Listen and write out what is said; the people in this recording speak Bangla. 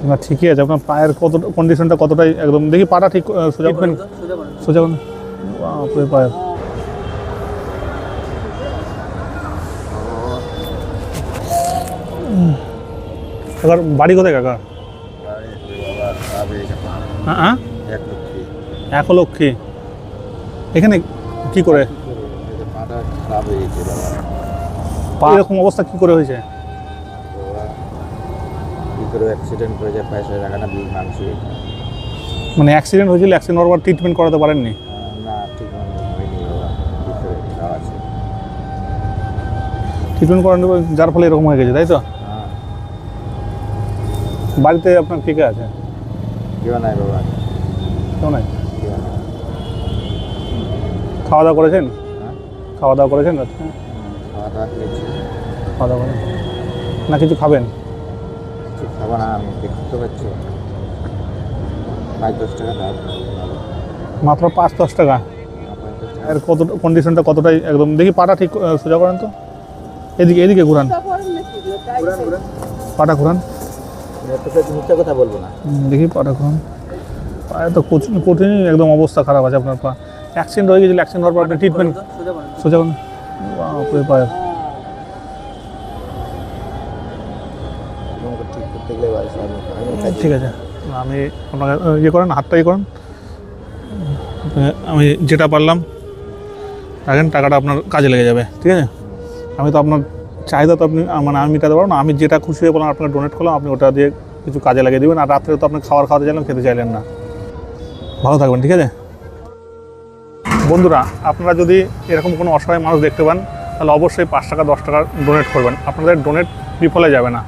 না ঠিকই আছে, আপনার পায়ের কত কন্ডিশনটা কতটাই একদম দেখি, পাটা ঠিক সোজা করেন, সোজা করেন। বাপরে পায়ের কাকার বাড়ি কোথায় কাকা? হ্যাঁ এক লক্ষ্মী। এখানে কি করে এরকম অবস্থা কি করে হয়েছে? অ্যাক্সিডেন্ট হয়ে যায়, পয়সা টাকা না বিল মাংস। মানে অ্যাক্সিডেন্ট হয়েছিল, অ্যাক্সিডেন্ট হওয়ার পর ট্রিটমেন্ট করাতে পারেননি? না ঠিক হয়নি বাবা, ভিতরে খাওয়া আছে। ট্রিটমেন্ট করানো যার ফলে এরকম হয়ে গেছে, তাই তো? বাড়িতে আপনার কে কে আছে? কেউ নাই বাবা, কেউ নাই। কেউ নাই। খাওয়া দাওয়া করেছেন? হ্যাঁ খাওয়া দাওয়া করেছেন রাত্রে? খাওয়া দাওয়া খেয়েছি। খাওয়া দাওয়া করেন না? কিছু খাবেন? কিছু খাবো না, আমি দেখতে পাচ্ছি 5-10 টাকা দাম মাত্র 5-10 টাকা? এর কত কন্ডিশনটা কতটাই একদম দেখি, পাটা ঠিক সোজা করেন তো, এদিকে এদিকে ঘুরান, পাটা ঘুরান। মিথ্যা কথা বলবো না। দেখি পাটা ঘুরান। পায়ে তো কঠিন একদম অবস্থা খারাপ আছে আপনার পা। অ্যাক্সিডেন্ট হয়ে গেছিল, অ্যাক্সিডেন্ট হওয়ার পর আপনি ট্রিটমেন্ট সোজা করেন। বাপরে পায়ের ঠিক করতে গেলে ঠিক আছে, আমি আপনাকে ইয়ে করেন, হাতটা ইয়ে করেন। আমি যেটা পারলাম রাখেন, টাকাটা আপনার কাজে লেগে যাবে, ঠিক আছে? আমি তো আপনার চাহিদা তো আপনি মানে আমি মেটাতে পারবো না। আমি যেটা খুশি হয়ে বললাম আপনাকে ডোনেট করলাম, আপনি ওটা দিয়ে কিছু কাজে লাগিয়ে দেবেন। আর রাত্রে তো আপনি খাওয়াতে চাইলেন, খেতে চাইলেন না। ভালো থাকবেন, ঠিক আছে? বন্ধুরা, আপনারা যদি এরকম কোনো অসহায় মানুষ দেখতে পান, তাহলে অবশ্যই 5 টাকা 10 টাকা ডোনেট করবেন। আপনাদের ডোনেট বিফলে যাবে না।